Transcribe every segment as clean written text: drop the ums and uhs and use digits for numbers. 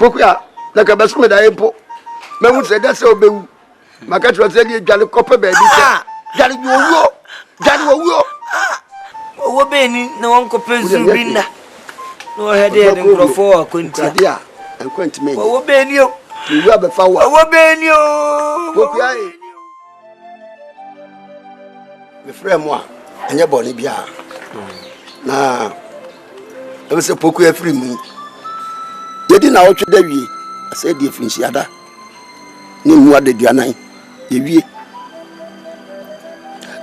Pokuya, like a best with a impo. Men would say that's so big. My cat was saying, Jolly copper baby. Jolly wo. What Benny, no one compares to Binda. No head and grow for Quintia. And quint me. What Ben you? You have a foul. What Ben you? Pokuya. The frame one, and your bonny bia. Now, there was a Pokuya free moon. You didn't know what you did. I said, dear Finchiada. Name what did you nine? You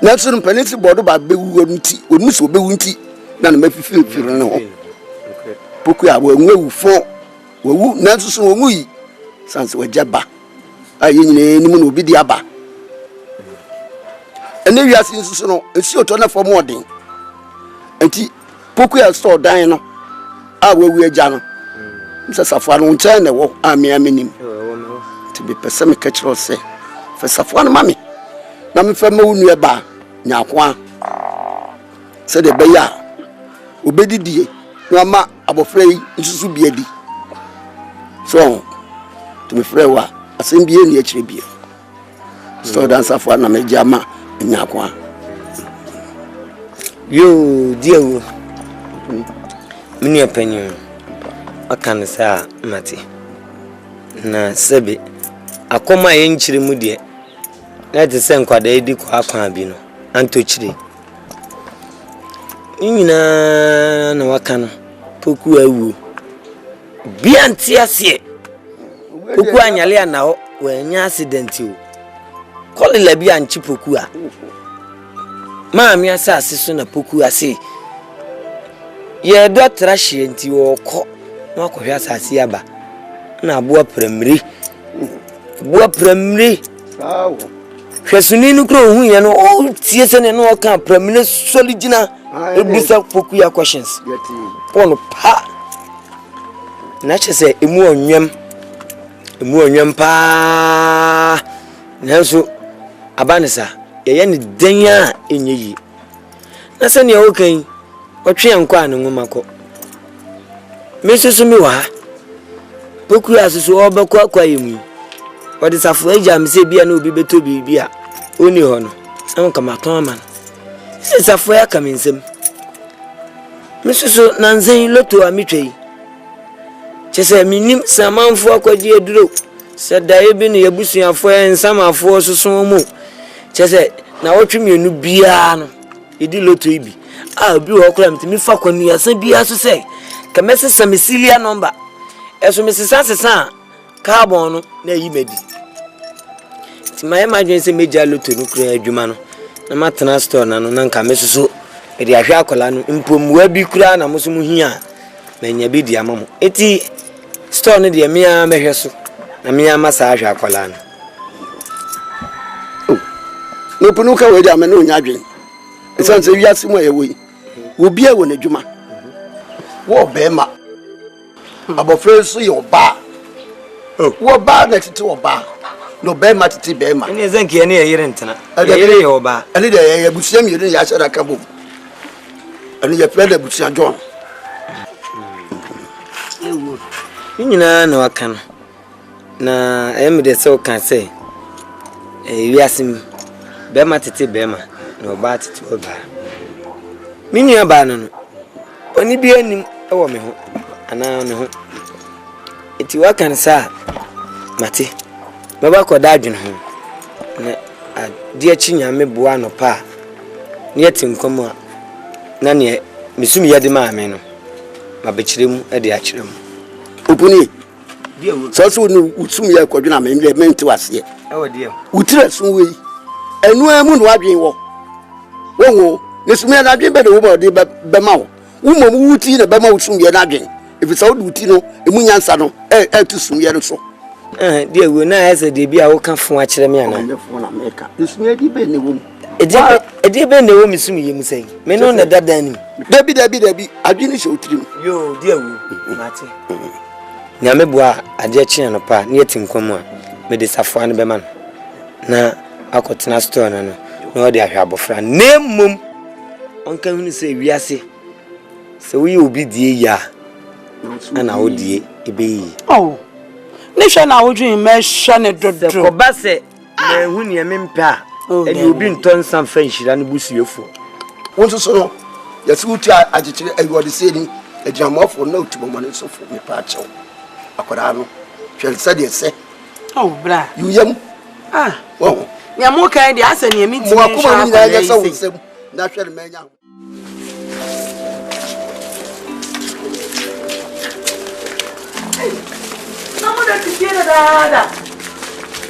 Nelson Penity border by Bewunty, or Miss Bewunty, than make you feel Pokuya will move for Nelson will move. Sans were Jabba. I in will be the Abba. And then you are seeing so, it's your turn for more thing. And Pokuya store dying. I will wear Jana. Mr. Safwan won't turn the walk. I mean, to be pessimic catcher say, for Safwan, mammy. Now, if I'm nearby, Nyakwa said the Baya, Obedi dear, no ma, I'm afraid it's to be a D. So, to be free, I send be in the HB. So, that's Safwan, I'm a Jama in Nyakwa. You, dear, many opinion. I can't say, Matty. Na Sebi, I come my inchiri mudie. Let the same quad edi kwa bino. Antochiri. Na wakano. Poku ewu. Bianti asie. Poku anyale na ho wenya accident o. Kole la bianchi poku a. Maami asa asiso na poku ase. Ye do trashie nti wo ko. Na akohwe asase aba. Na aboa primary. Aboa primary. Sawo. Hwesuni no kro hu ye no o tie se ne no ka primary solidina ebisa Pokuya questions. Pono pa. Na chese emu onwem pa. Nanso abanisa ye ne denya enyeyi. Na se ne o kan otwe ankwa ne ngomako. Mesusu mi wa Pokuya susu obekwa akwa yemu. Odi safu eja mi se bia na obi beto bibia oni ho no an kama ton man se safu ya kama nsem mesusu nanzen loto amitwei chese minim samanfo akwaji eduro se dae bi ne yabusuafo ensamafo soso mu chese na wotwe mienu bia no edi loto ibi a obi ho kra mtimi fa kwanu ya san bia so se kamese samisilia number eso mesisa carbon no na yimedi my emergency major loto no kura adwuma no na matena store na no na nka mesusu e de ahwe akola no mpomwa bi kura na muso mu hia na nya bi di amamo eti store no de mia mehwe so na mia masa ahwe akola no no punu ka we de amana onya adwen esan se wiase mu ayewe obi e wo na adwuma wo bema abofre so yo ba wo ba na tete wo ba no bema tete bema ni zenki ye ne yire ntena yire yo ba ani de ye busia mi ya shara kabo ani ye pele busia John ewo nyina na wakan na em de so kan say wiasim bema tete bema no ba tete wo ba minia ba no oni bi anim e wo me ho ana ne ho eti wakan sa mate baba ko da adwene ho na ade achi nyame boa no pa ne yatinkom a na ne misumi yade ma me no mabekirem e de akirem opuni so so no usumi ya kwadwena me mente wase e wode am utira so we enu emu no adwen wo wo ne sumi na adwen be de wo ba de be ma wo mom wuti na be ma usumi ya na adwen if so do uti no emu nyansa no to sumi ya no so dia we na ese de bia wo ka fo akire me ana na meka isumi di be ne wo edi be ne wo misumi yem sei me no na dada ni dabi adwini sho utirim yo dia wo mate nyame boa ade achi no pa ne yatinkom a me de safo an be man na akotena store na no na odi ahwe abofra nemmum onka hunu sei wiase se wo ye obi die ya ana odie ebe yi Nisha na wodwin me hwane dodo. Ko ba se na hu ne me mpa. E de obi nton san fa nhira no busuefo. Wonso so no. Yesi wutu agikire ayi se ni agiamofo na otubo mane sofo me pa achew. Akoda no. Hwel se de se. Oh bra. Yuyam. Ah. Wo. Ya mo kan de asa ne miti. Mo akoma ni na ya se wo se. Na hwel menya.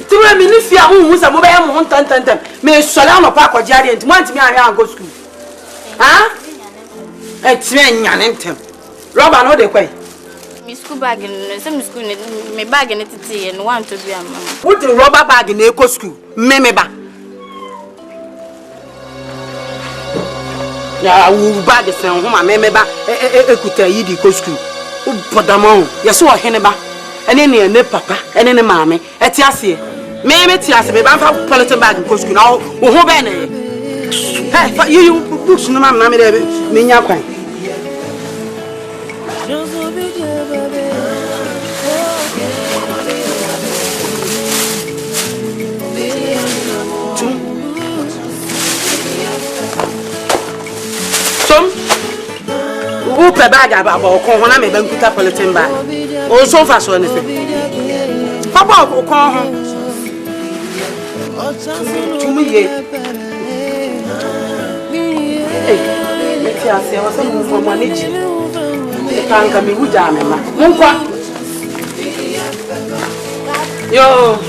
Tiwe mi ni fi ahun sa mo be ya mo tantantam me sola no pa akwaji enti mo antimi ahwe an go school ha tiwe nyane ntem roba no de kwai mi school bag no se mi school me bag ne titi no want to be am what the rubber bag na eco school me ba ya wu bag se ho ma me ba ekuta yi di eco school u podamon yeso o hene ba ene ne papa ene ne maame eti ase me ti ase me ba fa politin bag ko school na wo ho be ne hey you books no mam na me de me nya kwan Who pe bag about ko ho na me ban kuta politin bag o so fa so ne se papa ko ko ho tumi ye meti ase wa so mo mo ne ji kan ka mi huja me ma mo kwa yo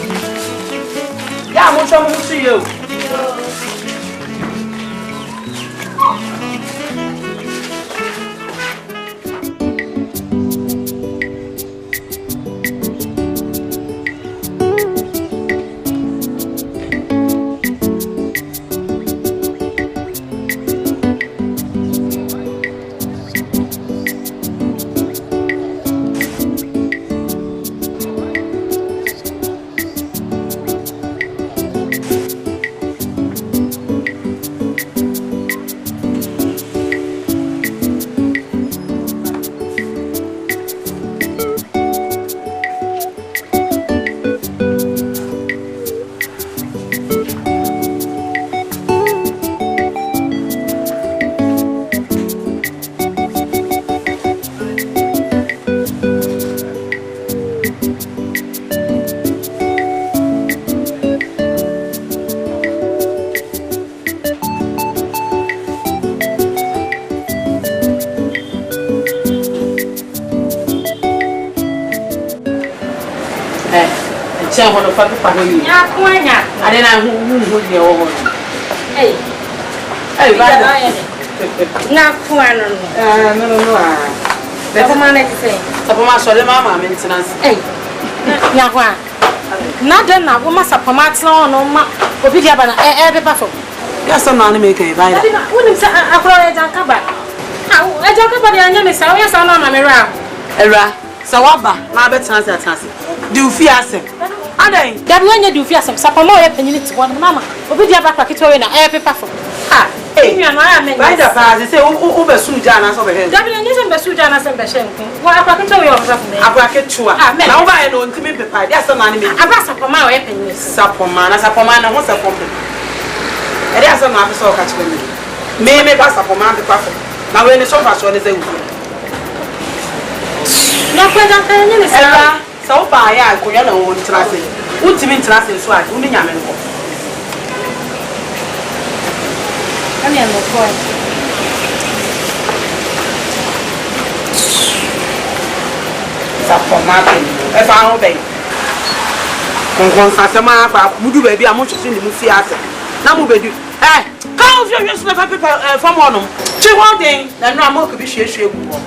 ya mo so mo su yo Chen hono fa pa ni. ya kwanya Ade na hu de wo ho. Ba da. na kwano No. be ko ma na ti se Sapoma so le mama maintenance. ya kwa na de na wo ma sapoma tena no ma obi dia ba na be pa fo Ya so na me kai ba da. woni se akro e jan ka ba ha e jan ka ba de anya me sa o ya sa na me ra Era sawaba na be tenase di ufi ase adai da bi anya di ufi asem sapoma o ye panyini ti won mama obi dia ba pa kito we na be pa fo ah mi anu ya me ba da pa se o be su ja na so be he da bi anya se be su ja na se be shenku wa pa kito we o fa fo me akwa ketua na wo ba ye no ntimi pepa dia so na me aba sapoma o ye panyini sapoma na ho sapoma e dia so na afi so ka chebe me ba sapoma be pa fo na we ni so fa so ne ze wu na kwa jan ka anya me sa era so ba ya ko ya na wo ntrase untimi ntrase so a uni nyame nko ani no kwa sapoma pe e fa ho be kon sa se ma fa mudu ba bi a mo twese ni mu fi ase na mo bedu ka o fi yesu na fa pepa fam ono chi ho den na no amok bi hwehwe gu ho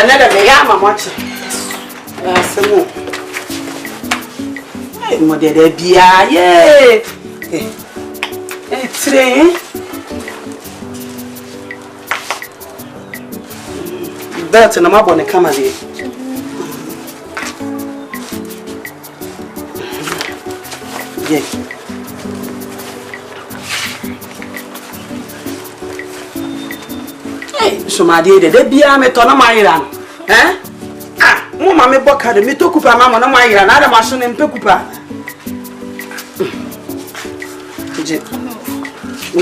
another me ya mama chi semu mo de bia ye train belt na mabo ne kama de yeah so my dear, they be a metona my iran. Eh? Ah, Mamma Boca, the Mitokupa, Mamma, no my iran, I am son and Pekupa.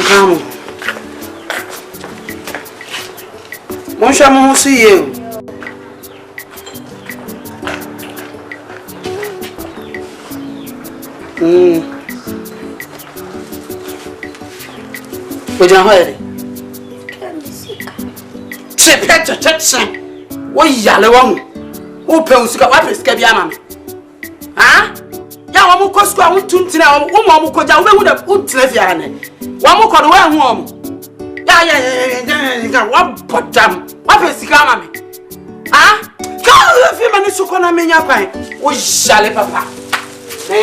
Come. Monsieur, I see you. Would you heard it? What yellow one? Who pills got weapons? Cabiam? Ah? Yamu Cosco, I want to tell one could I would have put Treviane. One more could wear home. Yeah, one pot jam. What is the ah? Go a few minutes to call me your pine. Oh, shall papa? I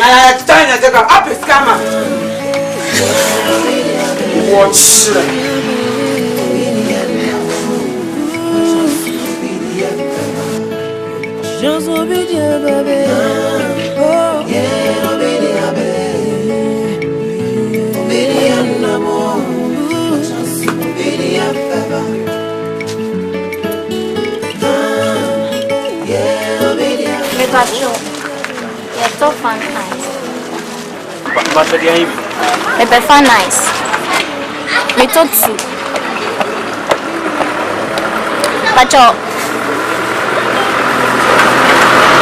tell you, up is camera. Watch. Just obedient, baby. Oh, yeah, obedient, baby. Obedient, amor. Just obedient, baby. Yeah, obedient. Make a show. You're so fun, nice. What's the game? Maybe fun, nice. Me too. But you.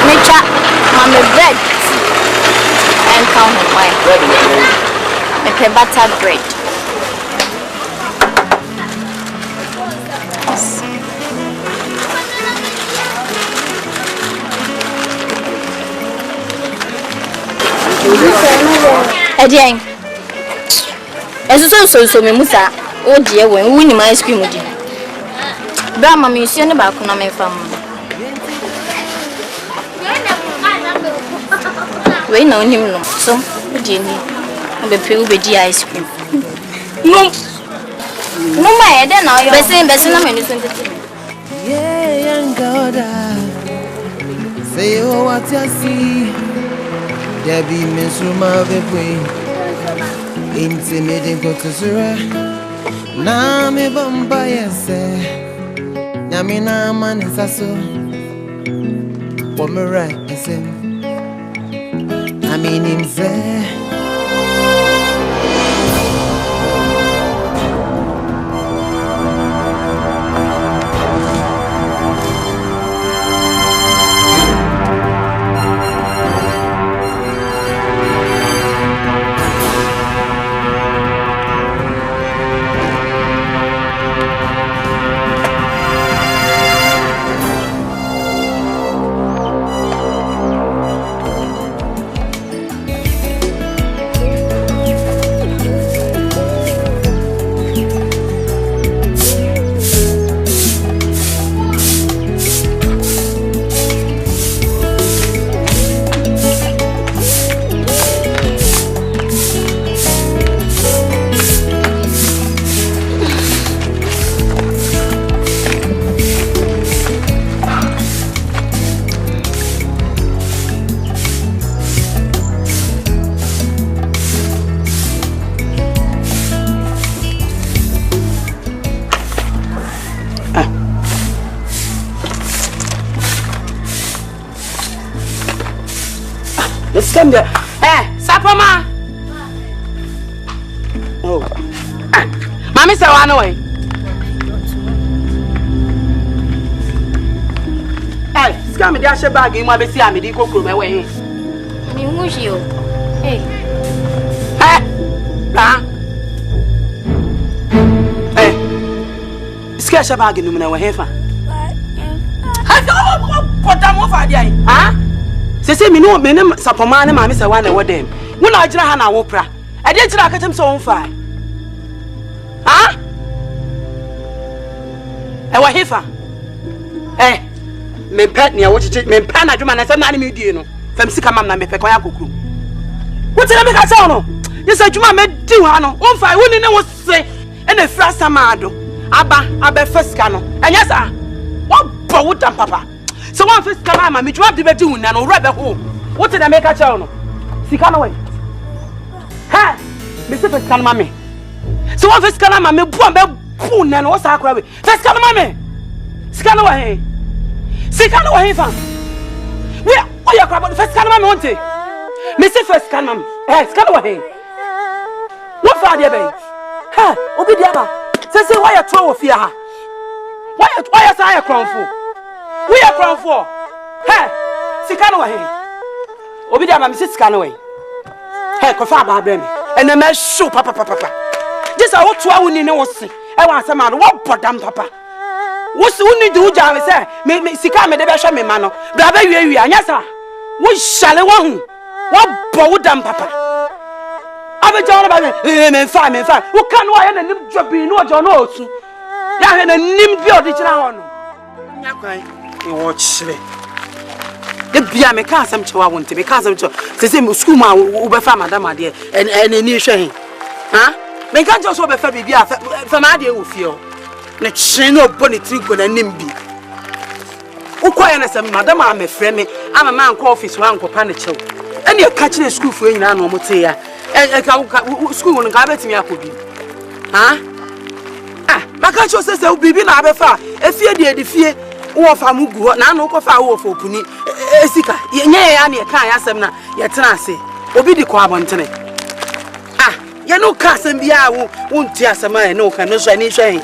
Nature, mommy bread and count on wine. Make a butter bread. Yes. Ediang. So me musa. Oh dear, when we need my ice cream with you. Brahma, you see about Kuname from. We know him no. So, what do you need? I'll be pure with the ice cream. No, my head now. You're saying, yeah, young God. Say, oh, what you see. There be Miss Ruma Bepwe. Intimidating go to Sura. Now, me Bombay, say. Yamina man is a so. What me right, I say. I mean him say Come there. Eh, Sapama. Oh. Mommy said one away. Hey, scam the ashe bag in my besi amidi ko kuro me we. Me mushi o. Hey. Ah. Hey. Scam ashe bag in me we hefa. What am I for there? Ah? Say me no me Sapoma na mama say one e dem. Wo na agina ha na wo pra. E dey gira akatem so won fa. Ha? E wa hefa. Eh. Me pet ne wo chiche me pa na dwuma na say na me die no. Fam sika mam na me pe kwa yakokuru. Wo tell me ka say no. Yes adwuma me di ha no. Won fa wo ni ne wo se e na fra samado. Aba first no. Enya sa. Wo bo wo dam papa. So one first come mama me drop the bedroom na no rubber home. What did I make a child no? Sika no way. Ha! Me say first come mama. So one first come mama me Puna no sa akra we. First kan mame. Sika no wa he. Sika no wa he fam. We o ya kwa first kan mame wonte. Me say first kan mame. Sika no wa he. What for there be? Ha, obi dia ba. Say why you throw of fear ha. Why you say you crown for? We are crown for. Ha, sika no wa he. Obi dia ba me say sika no wa he. Hey, kofa ba be me. Ene me show papa. This I want to win in no see. I want some man what podam papa. What's who do jam say? Me sika me de be hwe me ma no. Bra ba wi anya sa. Wo shale wo hu. What bodam papa. Abe jawna ba me fa. Wo kan wo ya na nim dwobi no ojo no otu. Ya hwe na nim bi odi kira ho no. Nya kwan. E wo chire. The bia me ka asem chewa wonte me ka asem chewa se school ma wo be fa madam ade eni hwe ha me ka jo so be fa bibia fa ma ade wo fie o ne kire no boni trigo na nim bi wo koye na se madam a me frɛ me ama ma nko office wa nko pa ne chew eni e ka kire school fo nyina no mo te ya school no ka betimi akobi ha maka cho se bibi na abefa efie de fie wo fa mugu na no ko fa wo fo puni esika nye ya na kan ya asem na ye tena ase obi di ko abontene ye no ka asem bia wo nti asem a no ka no so ani hwe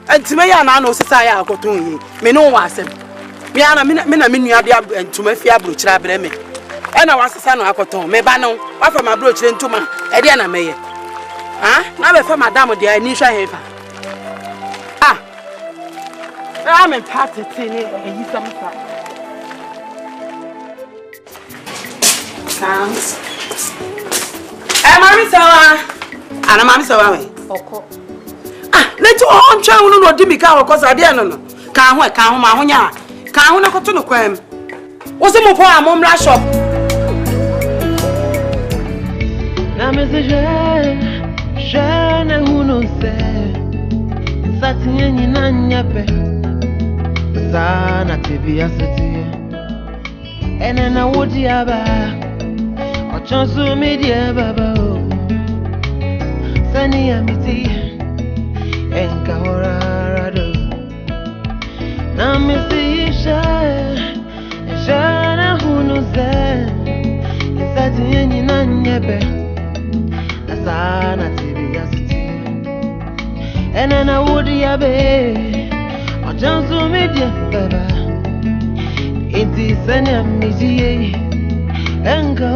antime ya na no sesa ya akoton yi me no wa asem me ana me na me nua de antuma fi abrochira bre me e na wa sesa no akoton me ba no wa fa ma abrochire ntuma e de na meye na be fa madam de ani hwe hefa I'm in party tini and you some sounds. Mommy sawa. Ana mommy sawa we. Oko. Let you on try no di mi ka cause ade no. Ka ho ma ho nya. Ka ho na koto no kwam. Wo se mo po amomra shop. Na me je na huno se. Satinye ni na nyape. Sana TV asiti ene na wodi aba ochonsu media baba o sani amiti enka horarado na mesisha jana hunuze isati yenyi na nyebe sana TV asiti ene na wodi abe Jansu media baba inti sanya mijiye enka